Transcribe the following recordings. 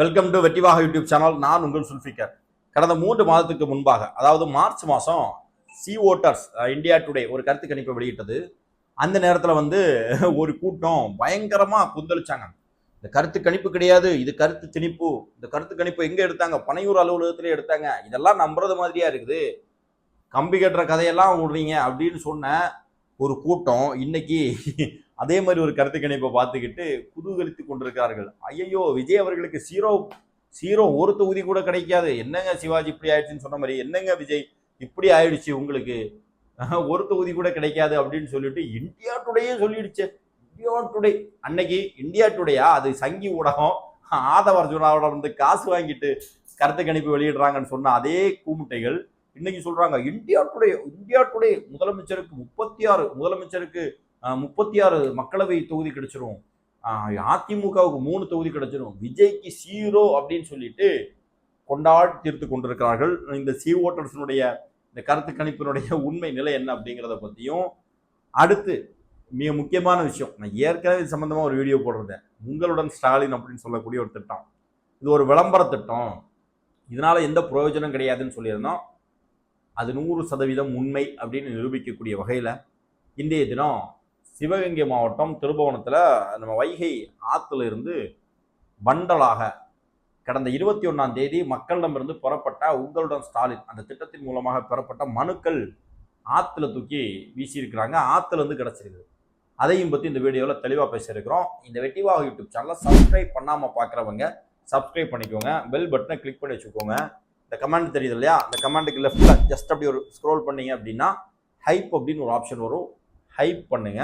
Welcome to வெற்றிவாக YouTube channel. நான் உங்கள் சுல்ஃபிகர். கடந்த 3 மாதத்துக்கு முன்பாக, அதாவது மார்ச் மாதம் சி ஓட்டர்ஸ் இந்தியா டுடே ஒரு கருத்து கணிப்பை வெளியிட்டது. அந்த நேரத்தில் ஒரு கூட்டம் பயங்கரமாக குந்தளிச்சாங்க. இந்த கருத்து கணிப்பு கிடையாது, இது கருத்து திணிப்பு. இந்த கருத்து கணிப்பு எங்கே எடுத்தாங்க? பனையூர் அலுவலகத்திலே எடுத்தாங்க. இதெல்லாம் நம்புறது மாதிரியா இருக்குது, கம்பி கட்டுற கதையெல்லாம் விடுறீங்க அப்படின்னு சொன்ன ஒரு கூட்டம் இன்னைக்கு அதே மாதிரி ஒரு கருத்து கணிப்பை பார்த்துக்கிட்டு குதூகலித்து கொண்டிருக்கிறார்கள். ஐயோ, விஜய் அவர்களுக்கு சீரோ ஒரு தொகுதி கூட கிடைக்காது. என்னங்க சிவாஜி இப்படி ஆயிடுச்சுன்னு சொன்ன மாதிரி, என்னங்க விஜய் இப்படி ஆயிடுச்சு, உங்களுக்கு ஒரு தொகுதி கூட கிடைக்காது அப்படின்னு சொல்லிட்டு இந்தியா டுடேயே சொல்லிடுச்சு. இந்தியா டுடே அன்னைக்கு இந்தியா டுடேயா, அது சங்கி ஊடகம் ஆதவ அர்ஜுனாவோட காசு வாங்கிட்டு கருத்து கணிப்பு வெளியிடுறாங்கன்னு சொன்ன அதே கூமுட்டைகள் இன்னைக்கு சொல்றாங்க இந்தியா டுடே முதலமைச்சருக்கு 36 மக்களவை தொகுதி கிடைச்சிரும், அதிமுகவுக்கு 3 தொகுதி கிடைச்சிரும், விஜய்க்கு 0 அப்படின்னு சொல்லிட்டு கொண்டாடி தீர்த்து கொண்டிருக்கிறார்கள். இந்த சி ஓட்டர்ஸினுடைய இந்த கருத்து கணிப்பினுடைய உண்மை நிலை என்ன அப்படிங்கிறத பற்றியும், அடுத்து மிக முக்கியமான விஷயம், நான் ஏற்கனவே இது சம்பந்தமாக ஒரு வீடியோ போடுறேன். உங்களுடன் ஸ்டாலின் அப்படின்னு சொல்லக்கூடிய ஒரு திட்டம், இது ஒரு விளம்பர திட்டம், இதனால எந்த பிரயோஜனம் கிடையாதுன்னு சொல்லியிருந்தோம். அது 100% உண்மை அப்படின்னு நிரூபிக்கக்கூடிய வகையில் இன்றைய தினம் சிவகங்கை மாவட்டம் திருபுவனத்தில் நம்ம வைகை ஆற்றுல இருந்து பண்டலாக கடந்த 21ஆம் தேதி மக்களிடமிருந்து பெறப்பட்ட உங்களுடன் ஸ்டாலின் அந்த திட்டத்தின் மூலமாக பெறப்பட்ட மனுக்கள் ஆற்றுல தூக்கி வீசியிருக்கிறாங்க. ஆற்றுலேருந்து கிடச்சிருக்குது. அதையும் பற்றி இந்த வீடியோவில் தெளிவாக பேசியிருக்கிறோம். இந்த வெற்றிவாக யூடியூப் சேனலை சப்ஸ்கிரைப் பண்ணாமல் பார்க்குறவங்க சப்ஸ்கிரைப் பண்ணிக்கோங்க, பெல் பட்டனை கிளிக் பண்ணி வச்சுக்கோங்க. இந்த கமெண்ட் தெரியுது இல்லையா, அந்த கமெண்ட்டுக்கு லெஃப்டில் ஜஸ்ட் அப்படி ஒரு ஸ்க்ரோல் பண்ணீங்க அப்படின்னா ஹைப் அப்படின்னு ஒரு ஆப்ஷன் வரும். ஹைப் பண்ணுங்க.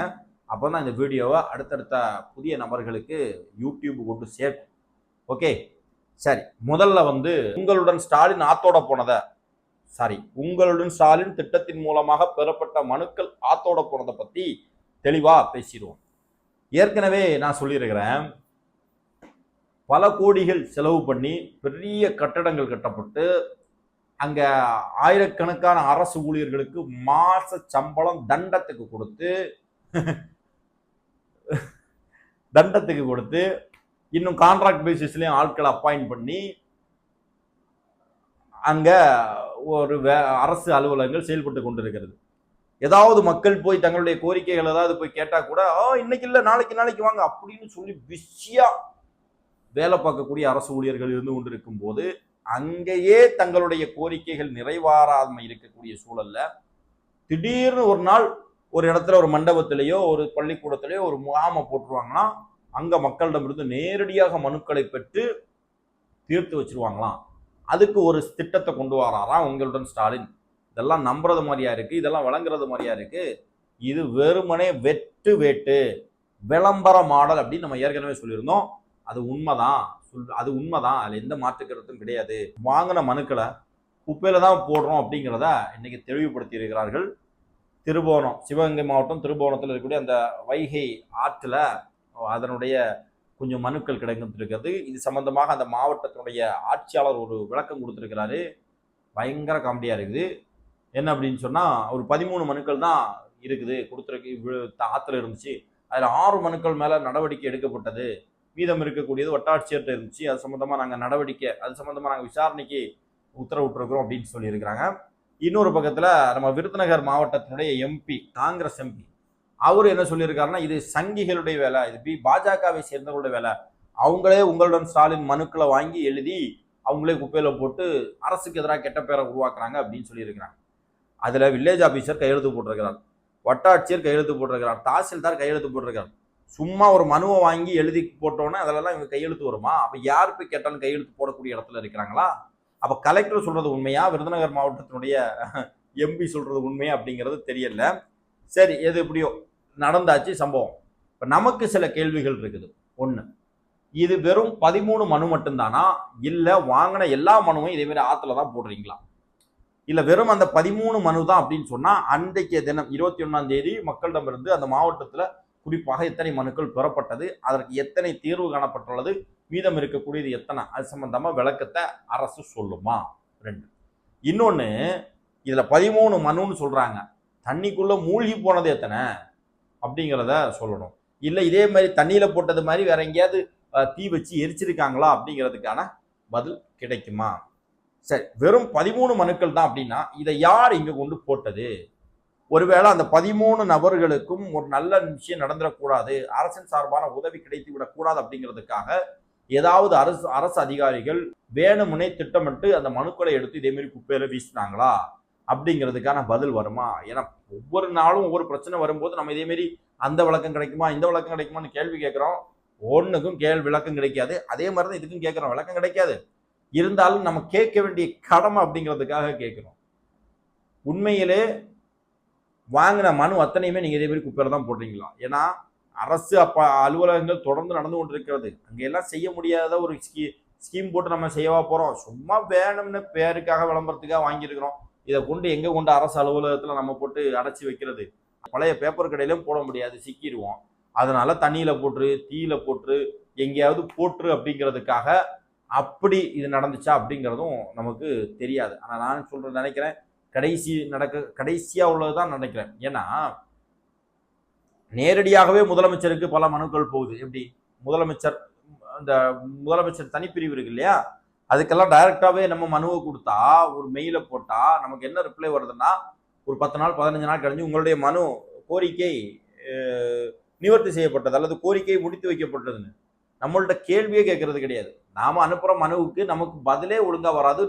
அப்போ தான் இந்த வீடியோவை அடுத்தடுத்த புதிய நபர்களுக்கு யூடியூப் கொண்டு சேர்க்கும். ஓகே, சரி. முதல்ல உங்களுடன் ஸ்டாலின் ஆத்தோட போனதை, உங்களுடன் ஸ்டாலின் திட்டத்தின் மூலமாக பெறப்பட்ட மனுக்கள் ஆத்தோட போனதை பற்றி தெளிவாக பேசிடுவோம். ஏற்கனவே நான் சொல்லியிருக்கிறேன், பல கோடிகள் செலவு பண்ணி பெரிய கட்டடங்கள் கட்டப்பட்டு அங்கே ஆயிரக்கணக்கான அரசு ஊழியர்களுக்கு மாச சம்பளம் தண்டத்துக்கு கொடுத்து இன்னும் கான்ட்ராக்ட் பேசிஸ்லயும் ஆட்களை அப்பாயிண்ட் பண்ணி அங்க ஒரு அரசு அலுவலகங்கள் செயல்பட்டு கொண்டிருக்கிறது. ஏதாவது மக்கள் போய் தங்களுடைய கோரிக்கைகள் ஏதாவது போய் கேட்டா கூட இன்னைக்கு இல்லை நாளைக்கு வாங்க அப்படின்னு சொல்லி பிஸியா வேலை பார்க்கக்கூடிய அரசு ஊழியர்கள் இருந்து கொண்டிருக்கும் போது அங்கேயே தங்களுடைய கோரிக்கைகள் நிறைவேறாமல் இருக்கக்கூடிய சூழல்ல திடீர்னு ஒரு நாள் ஒரு இடத்துல ஒரு மண்டபத்திலேயோ ஒரு பள்ளிக்கூடத்திலேயோ ஒரு முகாமை போட்டுருவாங்கன்னா அங்க மக்களிடமிருந்து நேரடியாக மனுக்களை பெற்று தீர்த்து வச்சிருவாங்களாம். அதுக்கு ஒரு திட்டத்தை கொண்டு வராராம் உங்களுடன் ஸ்டாலின். இதெல்லாம் நம்புறது மாதிரியா இருக்கு, இதெல்லாம் வழங்குறது மாதிரியா இருக்கு. இது வெறுமனே வெட்டு வேட்டு விளம்பர மாடல் அப்படின்னு நம்ம ஏற்கனவே சொல்லியிருந்தோம். அது உண்மைதான், அதுல எந்த மாற்று கருத்தும் கிடையாது. வாங்கின மனுக்களை குப்பையில தான் போடுறோம் அப்படிங்கிறத இன்னைக்கு தெளிவுபடுத்தி இருக்கிறார்கள். திருபுவனம், சிவகங்கை மாவட்டம் திருபுவனத்தில் இருக்கக்கூடிய அந்த வைகை ஆற்றுல அதனுடைய கொஞ்சம் மனுக்கள் கிடைக்கிறது. இது சம்பந்தமாக அந்த மாவட்டத்தினுடைய ஆட்சியாளர் ஒரு விளக்கம் கொடுத்திருக்கிறாரு. பயங்கர காமெடியா இருக்குது. என்ன அப்படின்னு சொன்னா, ஒரு 13 மனுக்கள் தான் இருக்குது கொடுத்துருக்கு, ஆற்றுல இருந்துச்சு. அதுல 6 மனுக்கள் மேல நடவடிக்கை எடுக்கப்பட்டது, மீதம் இருக்கக்கூடியது வட்டாட்சியர்கிட்ட இருந்துச்சு. அது சம்பந்தமா நாங்கள் விசாரணைக்கு உத்தரவிட்டிருக்கிறோம் அப்படின்னு சொல்லியிருக்கிறாங்க. இன்னொரு பக்கத்துல நம்ம விருதுநகர் மாவட்டத்தினுடைய எம்பி, காங்கிரஸ் எம்பி, அவரு என்ன சொல்லியிருக்காருன்னா, இது சங்கிகளுடைய வேலை, இது பாஜகவை சேர்ந்தவங்களுடைய வேலை, அவங்களே உங்களுடன் ஸ்டாலின் மனுக்களை வாங்கி எழுதி அவங்களே குப்பையில போட்டு அரசுக்கு எதிராக கெட்ட பேரை உருவாக்குறாங்க அப்படின்னு சொல்லியிருக்கிறாங்க. அதுல வில்லேஜ் ஆபீசர் கையெழுத்து போட்டிருக்கிறார், வட்டாட்சியர் கையெழுத்து போட்டிருக்கிறார், தாசில்தார் கையெழுத்து போட்டிருக்கிறார். சும்மா ஒரு மனுவை வாங்கி எழுதி போட்டோன்னே அதெல்லாம் இவங்க கையெழுத்து வருமா? அப்ப யார் போய் கேட்டாலும் கையெழுத்து போடக்கூடிய இடத்துல இருக்கிறாங்களா? அப்ப கலெக்டர் சொல்றது உண்மையா, விருதுநகர் மாவட்டத்தினுடைய எம்பி சொல்றது உண்மையா அப்படிங்கிறது தெரியல. சரி, எது எப்படியோ நடந்தாச்சு சம்பவம். இப்ப நமக்கு சில கேள்விகள் இருக்குது. ஒண்ணு, இது வெறும் 13 மனு மட்டும்தானா, இல்ல வாங்கின எல்லா மனுவும் இதே மாதிரி ஆத்துல தான் போடுறீங்களா? இல்ல வெறும் அந்த 13 மனு தான் அப்படின்னு சொன்னா, அன்றைக்கு தினம் 21ஆம் தேதி மக்களிடமிருந்து அந்த மாவட்டத்துல குறிப்பாக எத்தனை மனுக்கள் பெறப்பட்டது, அதற்கு எத்தனை தீர்வு காணப்பட்டுள்ளது, மீதம் இருக்கக்கூடியது எத்தனை, அது சம்பந்தமா விளக்கத்தை அரசு சொல்லுமா? 2. இன்னொன்னு, இதுல 13 மனுன்னு சொல்றாங்க, தண்ணிக்குள்ள மூழ்கி போனது எத்தனை அப்படிங்கிறத சொல்லணும். இல்லை இதே மாதிரி தண்ணியில போட்டது மாதிரி வேற எங்கேயாவது தீ வச்சு எரிச்சிருக்காங்களா அப்படிங்கிறதுக்கான பதில் கிடைக்குமா? சரி, வெறும் 13 மனுக்கள் தான் அப்படின்னா இதை யார் இங்க கொண்டு போட்டது? ஒருவேளை அந்த 13 நபர்களுக்கும் ஒரு நல்ல விஷயம் நடந்துடக்கூடாது, அரசின் சார்பான உதவி கிடைத்து விடக்கூடாது அப்படிங்கிறதுக்காக ஏதாவது அரசு அதிகாரிகள் வேணுமுனே திட்டமிட்டு அந்த மனுக்களை எடுத்து இதே மாதிரி குப்பையில வீசினாங்களா அப்படிங்கிறதுக்கான பதில் வருமா? ஏன்னா ஒவ்வொரு நாளும் ஒவ்வொரு பிரச்சனை வரும்போது நம்ம இதே மாதிரி அந்த விளக்கம் கிடைக்குமா இந்த விளக்கம் கிடைக்குமான்னு கேள்வி கேட்கிறோம். ஒன்றுக்கும் விளக்கம் கிடைக்காது. அதே மாதிரி தான் இதுக்கும் கேட்கிறோம், விளக்கம் கிடைக்காது. இருந்தாலும் நம்ம கேட்க வேண்டிய கடமை அப்படிங்கிறதுக்காக கேட்கிறோம். உண்மையிலே வாங்கின மனு அத்தனையுமே நீங்க இதே மாதிரி குப்பையில தான் போடுறீங்களா? ஏன்னா அரசு அலுவலகங்கள் தொடர்ந்து நடந்து கொண்டிருக்கிறது. அங்க எல்லாம் செய்ய முடியாத ஒரு ஸ்கீம் போட்டு நம்ம செய்யவா போறோம்? சும்மா வேணும்னு பேருக்காக விளம்பரத்துக்காக வாங்கியிருக்கிறோம். இதை கொண்டு எங்க கொண்டு அரசு அலுவலகத்துல நம்ம போட்டு அடைச்சி வைக்கிறது? பழைய பேப்பர் கடையிலும் போட முடியாது, சிக்கிடுவோம். அதனால தண்ணியில போட்டு தீயில போட்டு எங்கேயாவது போட்டு அப்படிங்கிறதுக்காக அப்படி இது நடந்துச்சா அப்படிங்கிறதும் நமக்கு தெரியாது. ஆனா நான் சொல்றது நினைக்கிறேன் கடைசியா உள்ளதுதான் நினைக்கிறேன். ஏன்னா நேரடியாகவே முதலமைச்சருக்கு பல மனுக்கள் போகுது. எப்படி முதலமைச்சர் தனிப்பிரிவு இருக்கு இல்லையா, அதுக்கெல்லாம் டைரக்டாவே நம்ம மனுவை கொடுத்தா ஒரு மெயில போட்டா நமக்கு என்ன ரிப்ளை வருதுன்னா, ஒரு 10 நாள் 15 நாள் கழிஞ்சு உங்களுடைய மனு கோரிக்கை நிவர்த்தி செய்யப்பட்டது அல்லது கோரிக்கை முடித்து வைக்கப்பட்டதுன்னு நம்மள்ட்ட கேள்வியே கேட்கறது கிடையாது. நாம அனுப்புற மனுவுக்கு நமக்கு பதிலே ஒழுங்கா வராது,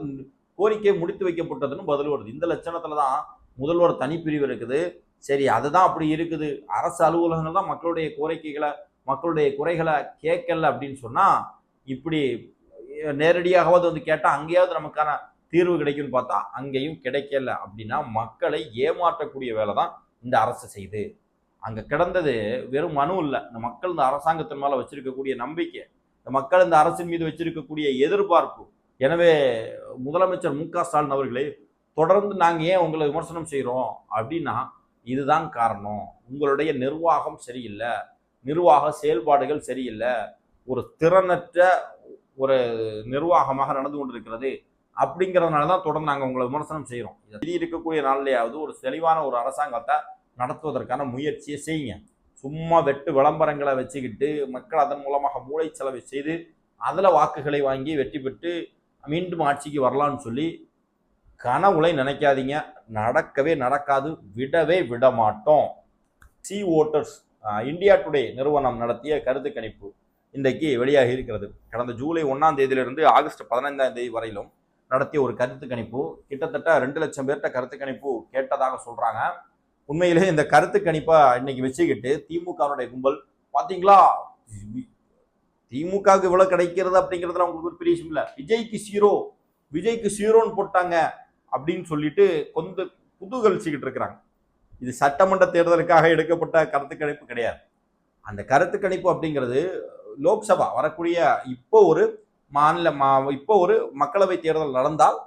கோரிக்கை முடித்து வைக்கப்பட்டதுன்னு பதில் வருது. இந்த லட்சணத்துலதான் முதல்வர் தனிப்பிரிவு இருக்குது. சரி, அதுதான் அப்படி இருக்குது. அரசு அலுவலகங்கள் தான் மக்களுடைய கோரிக்கைகளை மக்களுடைய குறைகளை கேட்கல அப்படின்னு சொன்னா இப்படி நேரடியாகவது வந்து கேட்டா அங்கேயாவது நமக்கான தீர்வு கிடைக்கும்னு பார்த்தா அங்கேயும் கிடைக்கல. அப்படின்னா மக்களை ஏமாற்றக்கூடிய வேலை தான் இந்த அரசு செய்து. அங்க கிடந்தது வெறும் மனு இல்லை, இந்த மக்கள் இந்த அரசாங்கத்தின் மேல வச்சிருக்கக்கூடிய நம்பிக்கை, இந்த மக்கள் இந்த அரசின் மீது வச்சிருக்கக்கூடிய எதிர்பார்ப்பு. எனவே முதலமைச்சர் மு.க. ஸ்டாலின் அவர்களே, தொடர்ந்து நாங்க ஏன் உங்களை விமர்சனம் செய்யறோம் அப்படின்னா இதுதான் காரணம். உங்களுடைய நிர்வாகம் சரியில்லை, நிர்வாக செயல்பாடுகள் சரியில்லை, ஒரு திறனற்ற ஒரு நிர்வாகமாக நடந்து கொண்டிருக்கிறது அப்படிங்கிறதுனாலதான் தொடர்ந்து நாங்க உங்களை விமர்சனம் செய்யறோம். இது இருக்கக்கூடிய நாள்லயாவது ஒரு தெளிவான ஒரு அரசாங்கத்தை நடத்துவதற்கான முயற்சியை செய்யுங்க. சும்மா வெட்டு விளம்பரங்களை வச்சுக்கிட்டு மக்கள் அதன் மூலமாக மூளை செலவை செய்து அதுல வாக்குகளை வாங்கி வெற்றி பெற்று மீண்டும் ஆட்சிக்கு வரலான்னு சொல்லி கனவுளை நினைக்காதீங்க. நடக்கவே நடக்காது, விடவே விட மாட்டோம். சி ஓட்டர்ஸ் இந்தியா டுடே நிறுவனம் நடத்திய கருத்து கணிப்பு இன்றைக்கு வெளியாகி இருக்கிறது. கடந்த ஜூலை 1ஆம் தேதியிலிருந்து ஆகஸ்ட் 15ஆம் தேதி வரையிலும் நடத்திய ஒரு கருத்து கணிப்பு. கிட்டத்தட்ட 2 லட்சம் பேர்கிட்ட கருத்து கணிப்பு கேட்டதாக சொல்றாங்க. உண்மையிலே இந்த கருத்து கணிப்பை இன்னைக்கு வச்சுக்கிட்டு திமுகவுடைய கும்பல் பாத்தீங்களா, திமுகவுக்கு இவ்வளவு கிடைக்கிறது அப்படிங்கிறதுல உங்களுக்கு ஒரு பெரிய விஷயம் இல்லை, விஜய்க்கு ஜீரோன்னு போட்டாங்க அப்படின்னு சொல்லிட்டு கொஞ்சம் குதூகலிச்சுக்கிட்டு இருக்கிறாங்க. இது சட்டமன்ற தேர்தலுக்காக எடுக்கப்பட்ட கருத்து கணிப்பு கிடையாது. அந்த கருத்து கணிப்பு அப்படிங்கிறது லோக்சபா வரக்கூடிய இப்போ ஒரு மக்களவை தேர்தல் நடந்தால்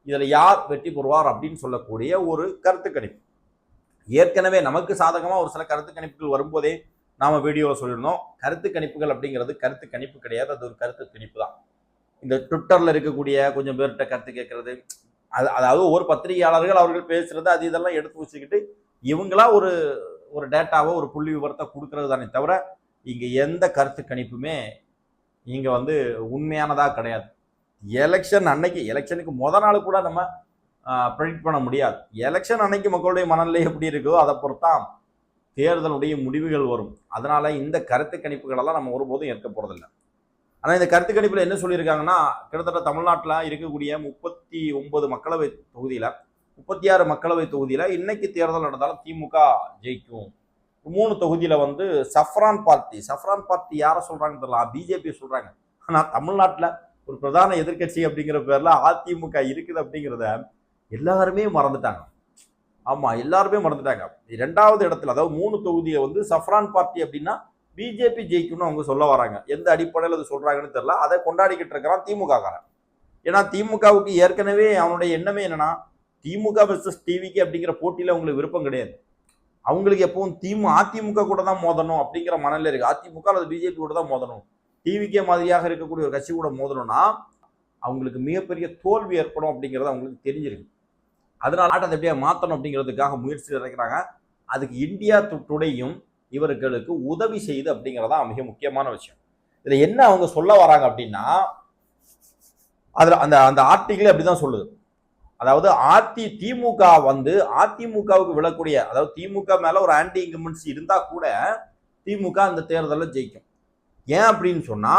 இதுல யார் வெற்றி பெறுவார் அப்படின்னு சொல்லக்கூடிய ஒரு கருத்து கணிப்பு. ஏற்கனவே நமக்கு சாதகமா ஒரு சில கருத்து கணிப்புகள் வரும்போதே நாம வீடியோவில் சொல்லியிருந்தோம், கருத்து கணிப்புகள் அப்படிங்கிறது கருத்து கணிப்பு கிடையாது, அது ஒரு கருத்து கணிப்பு தான். இந்த ட்விட்டர்ல இருக்கக்கூடிய கொஞ்சம் பேர்கிட்ட கருத்து கேட்கறது, அதாவது ஒரு பத்திரிகையாளர்கள் அவர்கள் பேசுறது அது இதெல்லாம் எடுத்து வச்சுக்கிட்டு இவங்களா ஒரு டேட்டாவோ ஒரு புள்ளி விவரத்தை கொடுக்கறது தானே தவிர இங்க எந்த கருத்து கணிப்புமே இங்க வந்து உண்மையானதா கிடையாது. எலெக்ஷனுக்கு முத நாள் கூட நம்ம ப்ரெடிக்ட் பண்ண முடியாது. எலெக்ஷன் அன்னைக்கு மக்களுடைய மனநிலை எப்படி இருக்கோ அதை பொறுத்தான் தேர்தலுடைய முடிவுகள் வரும். அதனால இந்த கருத்து கணிப்புகளெல்லாம் நம்ம ஒருபோதும் ஏற்க போறதில்லை. ஆனா இந்த கருத்து கணிப்புல என்ன சொல்லியிருக்காங்கன்னா, கிட்டத்தட்ட தமிழ்நாட்டில் இருக்கக்கூடிய 39 மக்களவை தொகுதியில 36 மக்களவை தொகுதியில இன்னைக்கு தேர்தல் நடந்தாலும் திமுக ஜெயிக்கும். 3 தொகுதியில வந்து சஃப்ரான் பார்ட்டி யாரை சொல்றாங்கன்னு தெரியல, பிஜேபி சொல்றாங்க. ஆனா தமிழ்நாட்டில் ஒரு பிரதான எதிர்கட்சி அப்படிங்கிற பேர்ல அதிமுக இருக்குது அப்படிங்கிறத எல்லாருமே மறந்துட்டாங்க. ஆமா, எல்லாருமே மறந்துட்டாங்க. 2வது இடத்துல, அதாவது 3 தொகுதியை வந்து சஃப்ரான் பார்ட்டி அப்படின்னா பிஜேபி ஜெயிக்கும்னு அவங்க சொல்ல வராங்க. எந்த அடிப்படையில் அது சொல்றாங்கன்னு தெரியல. அதை கொண்டாடிக்கிட்டு இருக்கிறான் திமுக காரன். ஏன்னா திமுகவுக்கு ஏற்கனவே அவனுடைய எண்ணமே என்னன்னா, திமுக வெர்சஸ் டிவிக்கு அப்படிங்கிற போட்டியில அவங்களுக்கு விருப்பம் கிடையாது. அவங்களுக்கு எப்பவும் அதிமுக கூட தான் மோதணும் அப்படிங்கிற மனநிலை இருக்கு. அதிமுக அல்லது பிஜேபி கூட தான் மோதணும், டிவிக்கே மாதிரியாக இருக்கக்கூடிய ஒரு கட்சி கூட மோதணும்னா அவங்களுக்கு மிகப்பெரிய தோல்வி ஏற்படும் அப்படிங்கிறது அவங்களுக்கு தெரிஞ்சிருக்கு. அதனால அதை எப்படியா மாற்றணும் அப்படிங்கிறதுக்காக முயற்சி இறக்கிறாங்க. அதுக்கு இந்தியா டுடேயும் இவர்களுக்கு உதவி செய்து அப்படிங்கிறதா மிக முக்கியமான விஷயம். இதுல என்ன அவங்க சொல்ல வராங்க அப்படின்னா, அதுல அந்த அந்த ஆர்டிகிள் அப்படிதான் சொல்லுது. அதாவது திமுக வந்து அதிமுகவுக்கு விழக்கூடிய, அதாவது திமுக மேல ஒரு ஆன்டி இன்கம்பன்சி இருந்தா கூட திமுக அந்த தேர்தலில் ஜெயிக்கும். ஏன் அப்படின்னு சொன்னா,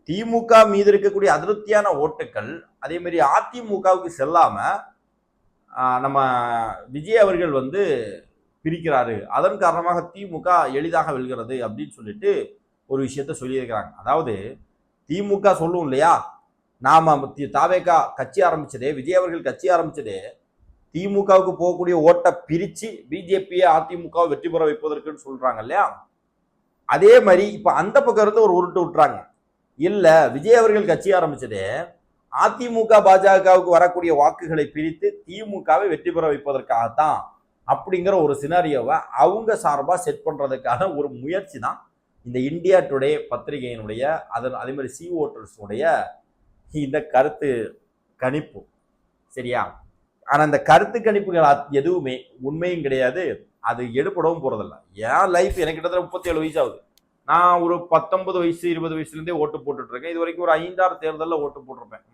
திமுக மீது இருக்கக்கூடிய அதிருப்தியான ஓட்டுக்கள் அதே மாதிரி அதிமுகவுக்கு செல்லாம நம்ம விஜய் அவர்கள் வந்து பிரிக்கிறாரு, அதன் காரணமாக திமுக எளிதாக வெல்கிறது அப்படின்னு சொல்லிட்டு ஒரு விஷயத்த சொல்லியிருக்கிறாங்க. அதாவது திமுக சொல்லும் இல்லையா, நாம தாவேகா கட்சி ஆரம்பிச்சதே, விஜய் அவர்கள் கட்சி ஆரம்பிச்சதே திமுகவுக்கு போகக்கூடிய ஓட்டை பிரிச்சு பிஜேபியை அதிமுக வெற்றி பெற வைப்பதற்குன்னு சொல்றாங்க இல்லையா. அதே மாதிரி இப்ப அந்த பக்கம் இருந்து ஒரு உருட்டு விட்டுறாங்க. இல்ல, விஜய் அவர்கள் கட்சி ஆரம்பிச்சதே அதிமுக பாஜகவுக்கு வரக்கூடிய வாக்குகளை பிரித்து திமுகவை வெற்றி பெற வைப்பதற்காகத்தான் அப்படிங்கிற ஒரு சினாரியோவை அவங்க சார்பா செட் பண்றதுக்கான ஒரு முயற்சி தான் இந்த இந்தியா டுடே பத்திரிகையினுடைய அதே மாதிரி சி ஓட்டர்ஸுடைய இந்த கருத்து கணிப்பு. சரியா? ஆனா இந்த கருத்து கணிப்புகள் எதுவுமே உண்மையும் கிடையாது, அது எடுப்படவும் போறதில்ல. என் லைஃப் எனக்கு கிட்டத்தட்ட 37 வயசு ஆகுது. நான் ஒரு 19 வயசு 20 வயசுல இருந்தே ஓட்டு போட்டுட்டு இருக்கேன். இது வரைக்கும் ஒரு 5-6 தேர்தலில் ஓட்டு போட்டிருப்பேன்.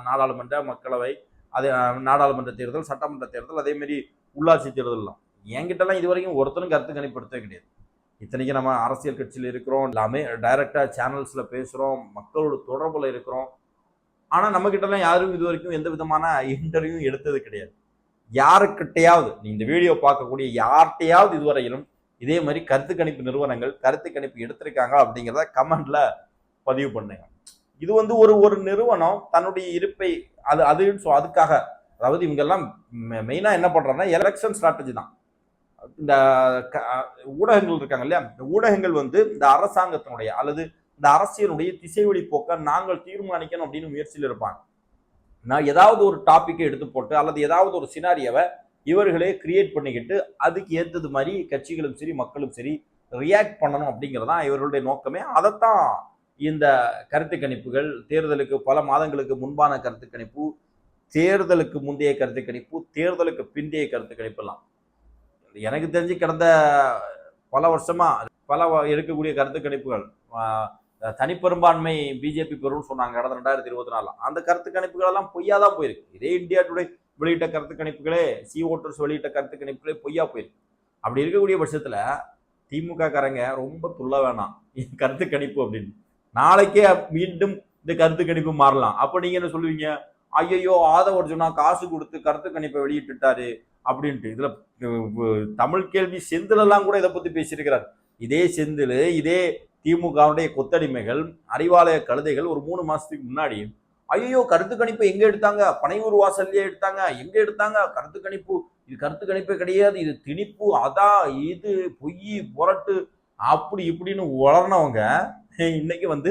நாடாளுமன்ற, மக்களவை, அதே நாடாளுமன்ற தேர்தல், சட்டமன்ற தேர்தல், அதே மாதிரி உள்ளாட்சி தேர்தல்லாம். என்கிட்ட எல்லாம் இது வரைக்கும் ஒருத்தரும் கருத்து கணிப்படுத்தவே கிடையாது. இத்தனைக்கு நம்ம அரசியல் கட்சியில் இருக்கிறோம், எல்லாமே டைரக்டா சேனல்ஸ்ல பேசுறோம், மக்களோட தொடர்புல இருக்கிறோம். ஆனா நம்ம கிட்ட எல்லாம் யாரும் இது வரைக்கும் எந்த விதமான இன்டர்வியூ எடுத்தது கிடையாது. யாருக்கிட்டையாவது, நீ இந்த வீடியோ பார்க்கக்கூடிய யார்கிட்டையாவது இதுவரையிலும் இதே மாதிரி கருத்து கணிப்பு நிறுவனங்கள் கருத்து கணிப்பு எடுத்திருக்காங்க அப்படிங்கிறத கமெண்ட்ல பதிவு பண்ணுங்க. இது வந்து ஒரு நிறுவனம் தன்னுடைய இருப்பை அதுக்காக, அதாவது இவங்க எல்லாம் மெயினா என்ன பண்றாங்கன்னா எலெக்ஷன் ஸ்ட்ராட்டஜி தான். இந்த ஊடகங்கள் இருக்காங்க இல்லையா, இந்த ஊடகங்கள் வந்து இந்த அரசாங்கத்தினுடைய அல்லது இந்த அரசியலுடைய திசைவழி போக்க நாங்கள் தீர்மானிக்கணும் அப்படின்னு முயற்சியில் இருப்பாங்க. நான் ஏதாவது ஒரு டாபிக்கை எடுத்து போட்டு அல்லது ஏதாவது ஒரு சினாரியாவை இவர்களே கிரியேட் பண்ணிக்கிட்டு அதுக்கு ஏற்றது மாதிரி கட்சிகளும் சரி மக்களும் சரி ரியாக்ட் பண்ணணும் அப்படிங்கிறதான் இவர்களுடைய நோக்கமே. அதைத்தான் இந்த கருத்து கணிப்புகள், தேர்தலுக்கு பல மாதங்களுக்கு முன்பான கருத்து கணிப்பு, தேர்தலுக்கு முந்தைய கருத்து கணிப்பு, தேர்தலுக்கு பிந்தைய கருத்து கணிப்பு எல்லாம் எனக்கு தெரிஞ்சு கடந்த பல வருஷமா எடுக்கக்கூடிய கருத்து கணிப்புகள் தனிப்பெரும்பான்மை பிஜேபி பெறும்னு சொன்னாங்க கடந்த 2024. அந்த கருத்து கணிப்புகள் எல்லாம் பொய்யாதான் போயிருக்கு. இதே இந்தியா டுடே வெளியிட்ட கருத்து கணிப்புகளே, சி ஓட்டர்ஸ் வெளியிட்ட கருத்து கணிப்புகளே பொய்யா போயிருக்கு. அப்படி இருக்கக்கூடிய பட்சத்துல திமுக காரங்க ரொம்ப துள்ள வேணாம் கருத்து கணிப்பு அப்படின்னு. நாளைக்கே மீண்டும் இந்த கருத்து கணிப்பு மாறலாம். அப்ப நீங்க என்ன சொல்லுவீங்க, ஐயோ ஆதவ அர்ஜுனா காசு கொடுத்து கருத்து கணிப்பை வெளியிட்டுட்டாரு அப்படின்ட்டு. இதுல தமிழ் கேள்வி செந்தில் எல்லாம் கூட இதை பத்தி பேசியிருக்கிறார். இதே செந்தில், இதே திமுகவுடைய கொத்தடிமைகள், அறிவாலய கழுதைகள் ஒரு 3 மாசத்துக்கு முன்னாடி ஐயோ கருத்து கணிப்பு எங்க எடுத்தாங்க, பனையூர் வாசல்லையே எடுத்தாங்க, எங்க எடுத்தாங்க கருத்து கணிப்பு, இது கருத்து கணிப்பே கிடையாது, இது திணிப்பு, அதான் இது பொய் புரட்டு அப்படி இப்படின்னு வளர்னவங்க இன்னைக்கு வந்து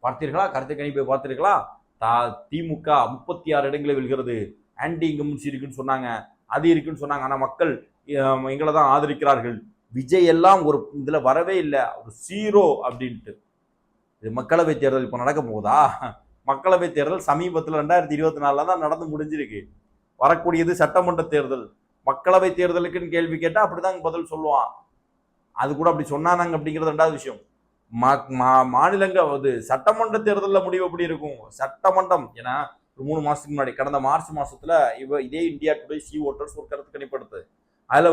பார்த்தீர்களா கருத்து கணிப்பை பார்த்தீர்களா, திமுக 36 இடங்களை வெல்கிறது, ஆன்டி இன்கம்பன்சி இருக்குன்னு சொன்னாங்க, அது இருக்குன்னு சொன்னாங்க, ஆனா மக்கள் எங்களை தான் ஆதரிக்கிறார்கள், விஜய் எல்லாம் ஒரு இதுல வரவே இல்லை, ஒரு 0 அப்படின்ட்டு. இது மக்களவை தேர்தல் இப்ப நடக்க போகுதா? மக்களவை தேர்தல் சமீபத்தில் 2024 தான் நடந்து முடிஞ்சிருக்கு. வரக்கூடியது சட்டமன்ற தேர்தல். மக்களவை தேர்தலுக்குன்னு கேள்வி கேட்டா அப்படிதான் பதில் சொல்லுவான். அது கூட அப்படி சொன்னாங்க அப்படிங்கிறது 2வது விஷயம். மாநிலங்கள் சட்டமன்ற தேர்தலில் முடிவு எப்படி இருக்கும்? சட்டமன்றம் ஏன்னா 3 மாசத்துக்கு முன்னாடி கடந்த மார்ச் மாசத்துல இதே இந்தியா டுடே சி ஓட்டர்ஸ் ஒரு கருத்து கணிப்படுத்து. அதுல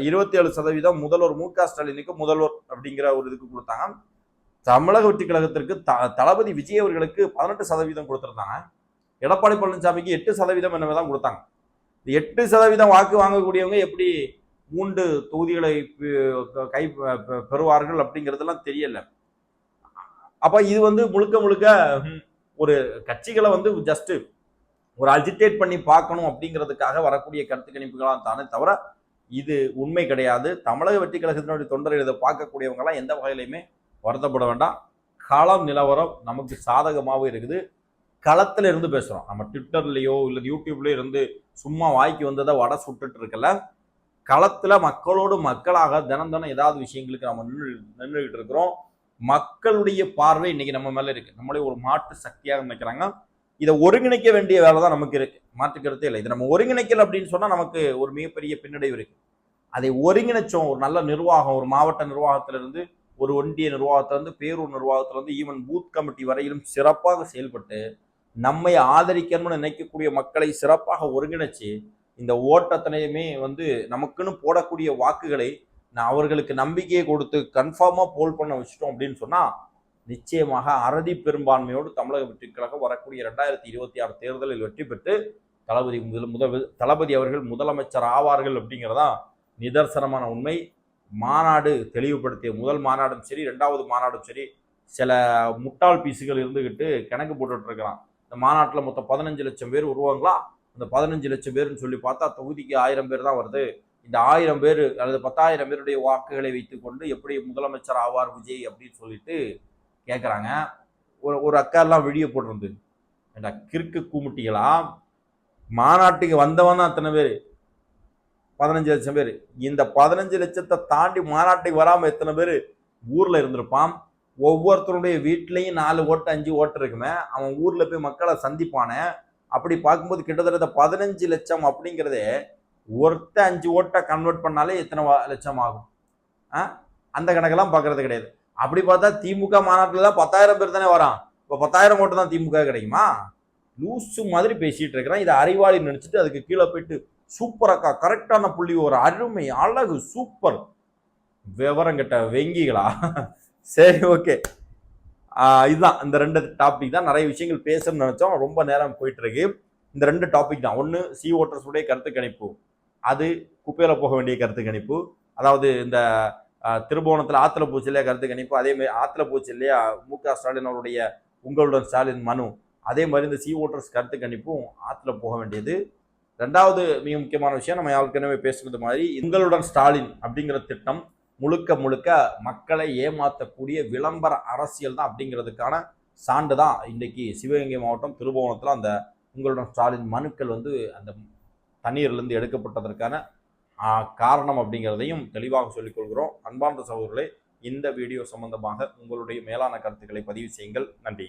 27% முதல்வர் மு க ஸ்டாலினுக்கு முதல்வர் அப்படிங்கிற ஒரு இதுக்கு கொடுத்தாங்க. தமிழக வெற்றி கழகத்திற்கு தளபதி விஜய் அவர்களுக்கு 18% கொடுத்திருந்தாங்க. எடப்பாடி பழனிசாமிக்கு 8% என்னதான் கொடுத்தாங்க. 8% வாக்கு வாங்கக்கூடியவங்க எப்படி 3 தொகுதிகளை கை பெறுவார்கள் அப்படிங்கிறதெல்லாம் தெரியல. அப்ப இது முழுக்க முழுக்க ஒரு கட்சிகளை ஜஸ்ட் ஒரு அஜிடேட் பண்ணி பார்க்கணும் அப்படிங்கிறதுக்காக வரக்கூடிய கருத்து கணிப்புகளாம் தானே தவிர இது உண்மை கிடையாது. தமிழக வெற்றி கழகத்தினுடைய தொண்டர்கள் இதை பார்க்கக்கூடியவங்க எல்லாம் எந்த வகையிலுமே வருத்தப்பட வேண்டாம். களம் நிலவரம் நமக்கு சாதகமாகவும் இருக்குது. களத்துல இருந்து பேசுறோம். நம்ம ட்விட்டர்லயோ இல்ல யூடியூப்லயோ இருந்து சும்மா வாய்க்கு வந்ததை வடை சுட்டுட்டு இருக்கல. களத்துல மக்களோடு மக்களாக தினம் ஏதாவது விஷயங்களுக்கு நம்ம நின்றுகிட்டு இருக்கிறோம். மக்களுடைய பார்வை இன்னைக்கு நம்ம மேல இருக்கு. நம்மளே ஒரு மாற்று சக்தியாக நினைக்கிறாங்க. இதை ஒருங்கிணைக்க வேண்டிய வேலை தான் நமக்கு இருக்கு, மாற்றுக்கிறதே இல்லை. இதை நம்ம ஒருங்கிணைக்கல அப்படின்னு சொன்னா நமக்கு ஒரு மிகப்பெரிய பின்னடைவு இருக்கு. அதை ஒருங்கிணைச்சோம், ஒரு நல்ல நிர்வாகம், ஒரு மாவட்ட நிர்வாகத்திலிருந்து ஒரு ஒன்றிய நிர்வாகத்திலிருந்து பேரூர் நிர்வாகத்திலிருந்து ஈவன் பூத் கமிட்டி வரையிலும் சிறப்பாக செயல்பட்டு நம்மை ஆதரிக்கணும்னு நினைக்கக்கூடிய மக்களை சிறப்பாக ஒருங்கிணைச்சு இந்த ஓட்டத்தினையுமே நமக்குன்னு போடக்கூடிய வாக்குகளை அவர்களுக்கு நம்பிக்கையை கொடுத்து கன்ஃபார்மா போல் பண்ண வச்சுட்டோம் அப்படின்னு சொன்னா நிச்சயமாக அறுதி பெரும்பான்மையோடு தமிழக வெற்றிக் கழகம் வரக்கூடிய 2026 தேர்தலில் வெற்றி பெற்று தளபதி அவர்கள் முதலமைச்சர் ஆவார்கள் அப்படிங்கிறதா நிதர்சனமான உண்மை. மாநாடு தெளிவுபடுத்திய முதல் மாநாடும் சரி, 2வது மாநாடும் சரி, சில முட்டாள் பீஸுகள் இருந்துகிட்டு கணக்கு போட்டுட்டு இருக்கிறான். இந்த மாநாட்டில் மொத்தம் 15 லட்சம் பேர் வருவாங்களா, அந்த 15 லட்சம் பேர்னு சொல்லி பார்த்தா தொகுதிக்கு 1000 பேர் தான் வருது. இந்த 1000 பேர் அல்லது 10,000 பேருடைய வாக்குகளை வைத்துக்கொண்டு எப்படி முதலமைச்சர் ஆவார் விஜய் அப்படின்னு சொல்லிட்டு கேட்குறாங்க. ஒரு அக்கா எல்லாம் வீடியோ போட்டிருந்து, ஏண்டா கிறுக்கு கூமுட்டிகளா, மாநாட்டுக்கு வந்தவன் தான் அத்தனை பேர், 15 லட்சம் பேர். இந்த 15 லட்சத்தை தாண்டி மாநாட்டுக்கு வராம எத்தனை பேர் ஊர்ல இருந்திருப்பான். ஒவ்வொருத்தருடைய வீட்லையும் 4 ஓட்டு 5 ஓட்டு இருக்குமே, அவன் ஊர்ல போய் மக்களை சந்திப்பானே. அப்படி பார்க்கும்போது கிட்டத்தட்ட 15 லட்சம் அப்படிங்கிறதே ஒருத்த 5 ஓட்டை கன்வெர்ட் பண்ணாலே எத்தனை லட்சம் ஆகும்? அந்த கணக்கெல்லாம் பார்க்கறது கிடையாது. அப்படி பார்த்தா திமுக மாநாட்டில் தான் 10,000 பேர் தானே வரான். இப்போ 10,000 ஓட்டு தான் திமுக கிடைக்குமா? லூசு மாதிரி பேசிட்டு இருக்கிறான். இதை அறிவாளி நினைச்சிட்டு அதுக்கு கீழே போயிட்டு சூப்பரக்கா, கரெக்டான புள்ளி, ஒரு அருமை, அழகு, சூப்பர், விவரம் கெட்ட வெங்கிகளா. சரி, ஓகே. இதுதான் இந்த 2 டாபிக் தான். நிறைய விஷயங்கள் பேசணும்னு நினைச்சோம், ரொம்ப நேரம் போயிட்டு இருக்கு. இந்த 2 டாபிக் தான். ஒன்று சி ஓட்டர்ஸுடைய கருத்து கணிப்பு, அது குப்பையில போக வேண்டிய கருத்து கணிப்பு. அதாவது இந்த திருபுவனத்தில் ஆத்துல பூச்சி இல்லையா கருத்து கணிப்பு, அதே மாதிரி ஆத்துல பூச்சி இல்லையா மு.க. ஸ்டாலின் அவருடைய உங்களுடன் ஸ்டாலின் மனு, அதே மாதிரி இந்த சி ஓட்டர்ஸ் கருத்து கணிப்பும் ஆத்துல போக வேண்டியது. 2வது மிக முக்கியமான விஷயம், நம்ம ஏற்கனவே பேசுறது மாதிரி உங்களுடன் ஸ்டாலின் அப்படிங்கிற திட்டம் முழுக்க முழுக்க மக்களை ஏமாற்றக்கூடிய விளம்பர அரசியல் தான் அப்படிங்கிறதுக்கான சான்று தான் இன்றைக்கு சிவகங்கை மாவட்டம் திருபுவனத்தில் அந்த உங்களுடன் ஸ்டாலின் மனுக்கள் அந்த தண்ணீர்லேருந்து எடுக்கப்பட்டதற்கான காரணம் அப்படிங்கிறதையும் தெளிவாக சொல்லிக் கொள்கிறோம். அன்பார்ந்த சகோதரர்களே, இந்த வீடியோ சம்பந்தமாக உங்களுடைய மேலான கருத்துக்களை பதிவு செய்யுங்கள். நன்றி.